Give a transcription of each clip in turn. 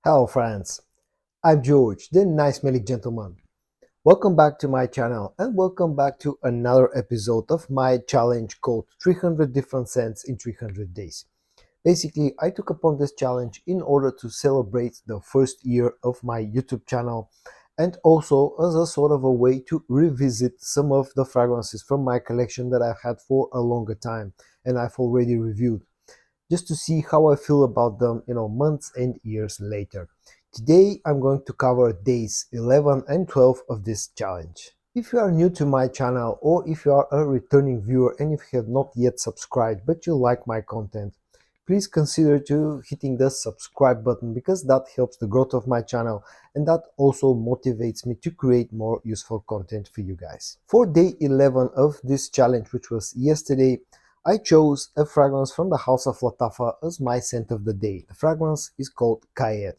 Hello friends, I'm George, the nice smelling gentleman. Welcome back to my channel and welcome back to another episode of my challenge called 300 different scents in 300 days. Basically, I took upon this challenge in order to celebrate the first year of my YouTube channel and also as a sort of a way to revisit some of the fragrances from my collection that I've had for a longer time and I've already reviewed, just to see how I feel about them, months and years later. Today, I'm going to cover days 11 and 12 of this challenge. If you are new to my channel or if you are a returning viewer and if you have not yet subscribed but you like my content, please consider to hitting the subscribe button because that helps the growth of my channel and that also motivates me to create more useful content for you guys. For day 11 of this challenge, which was yesterday, I chose a fragrance from the house of Lattafa as my scent of the day. The fragrance is called Qaa.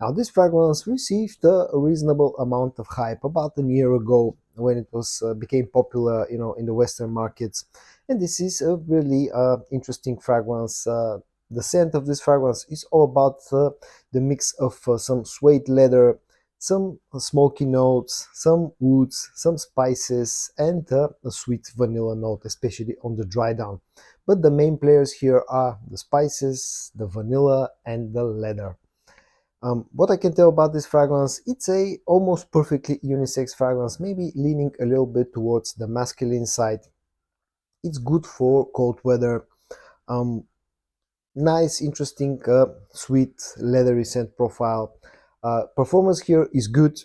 Now, this fragrance received a reasonable amount of hype about a year ago when it was became popular, in the Western markets. And this is a really interesting fragrance. The scent of this fragrance is all about the mix of some suede leather, some smoky notes, some woods, some spices, and a sweet vanilla note, especially on the dry down. But the main players here are the spices, the vanilla, and the leather. What I can tell about this fragrance, it's a almost perfectly unisex fragrance, maybe leaning a little bit towards the masculine side. It's good for cold weather. Um, Nice, interesting, sweet, leathery scent profile. Performance here is good.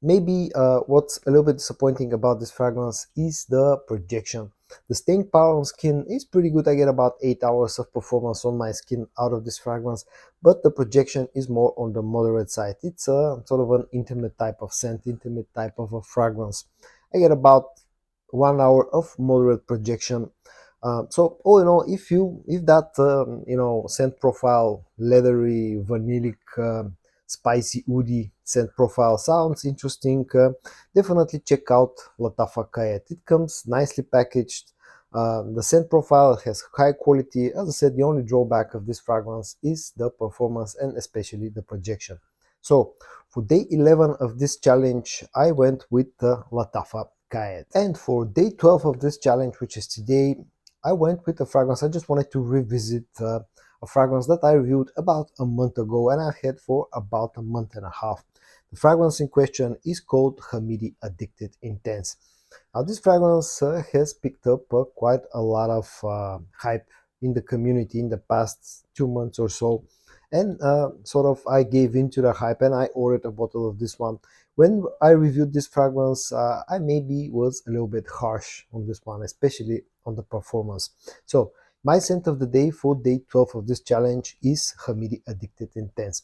Maybe what's a little bit disappointing about this fragrance is the projection. The staying power on skin is pretty good. I get about 8 hours of performance on my skin out of this fragrance, but the projection is more on the moderate side. It's a sort of an intimate type of scent, intimate type of a fragrance. I get about 1 hour of moderate projection. So all in all, if that scent profile, leathery, vanillic, spicy, woody scent profile sounds interesting, definitely check out Lattafa Qaa. It comes nicely packaged. The scent profile has high quality. As I said, the only drawback of this fragrance is the performance and especially the projection. So for day 11 of this challenge, I went with the Lattafa Qaa. And for day 12 of this challenge, which is today, I went with a fragrance. I just wanted to revisit a fragrance that I reviewed about a month ago and I've had for about a month and a half. The fragrance in question is called Hamidi Addicted Intense. Now, this fragrance has picked up quite a lot of hype in the community in the past 2 months or so. And sort of I gave into the hype and I ordered a bottle of this one. When I reviewed this fragrance, I maybe was a little bit harsh on this one, especially on the performance. So my scent of the day for day 12 of this challenge is Hamidi Addicted Intense.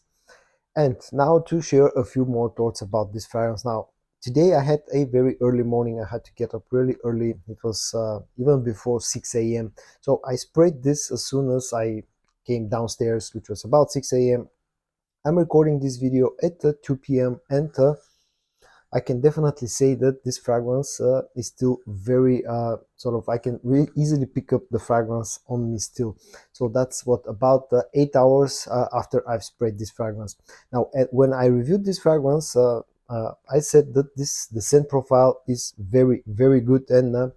And now to share a few more thoughts about this fragrance. Now, today I had a very early morning. I had to get up really early. It was even before 6 a.m. So I sprayed this as soon as I came downstairs, which was about 6 a.m. I'm recording this video at 2 p.m. and I can definitely say that this fragrance is still very sort of, I can really easily pick up the fragrance on me still. So that's what, about 8 hours after I've sprayed this fragrance. Now, when I reviewed this fragrance, I said that the scent profile is very, very good, and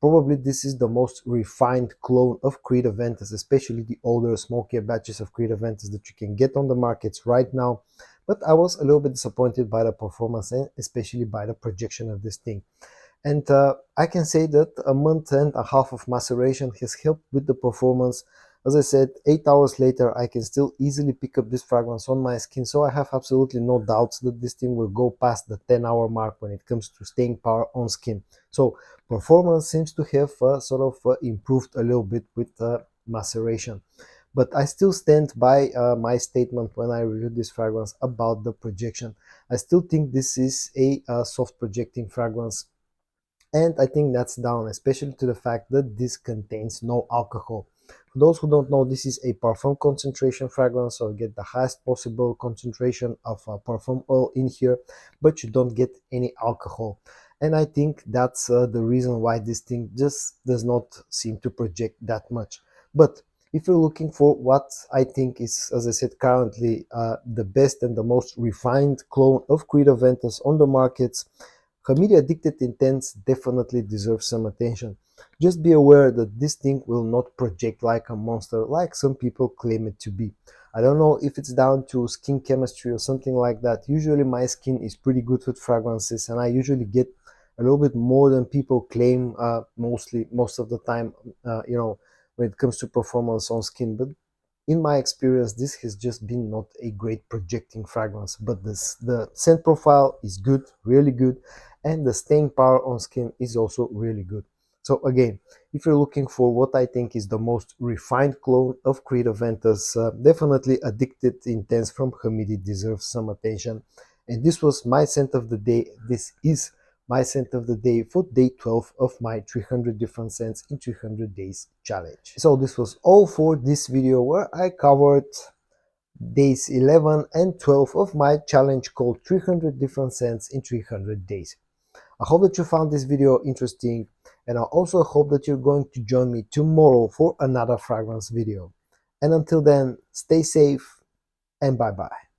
probably this is the most refined clone of Creed Aventus, especially the older, smokier batches of Creed Aventus that you can get on the markets right now. But I was a little bit disappointed by the performance and especially by the projection of this thing. And I can say that a month and a half of maceration has helped with the performance. As I said, 8 hours later, I can still easily pick up this fragrance on my skin. So I have absolutely no doubts that this thing will go past the 10-hour mark when it comes to staying power on skin. So performance seems to have sort of improved a little bit with maceration. But I still stand by my statement when I reviewed this fragrance about the projection. I still think this is a soft projecting fragrance. And I think that's down, especially to the fact that this contains no alcohol. For those who don't know, this is a parfum concentration fragrance, so you get the highest possible concentration of parfum oil in here, but you don't get any alcohol. And I think that's the reason why this thing just does not seem to project that much. But If you're looking for what I think is, as I said, currently the best and the most refined clone of Creed Aventus on the markets, Hamidi Addicted Intense definitely deserves some attention. Just be aware that this thing will not project like a monster like some people claim it to be. I don't know if it's down to skin chemistry or something like that. Usually my skin is pretty good with fragrances, and I usually get a little bit more than people claim most of the time, when it comes to performance on skin. But in my experience, this has just been not a great projecting fragrance. But the scent profile is good, really good, and the staying power on skin is also really good. So again, if you're looking for what I think is the most refined clone of Creed Aventus, definitely Addicted Intense from Hamidi deserves some attention. And this was my scent of the day. This is my scent of the day for day 12 of my 300 different scents in 300 days challenge. So this was all for this video, where I covered days 11 and 12 of my challenge called 300 different scents in 300 days. I hope that you found this video interesting, and I also hope that you're going to join me tomorrow for another fragrance video. And until then, stay safe and bye bye.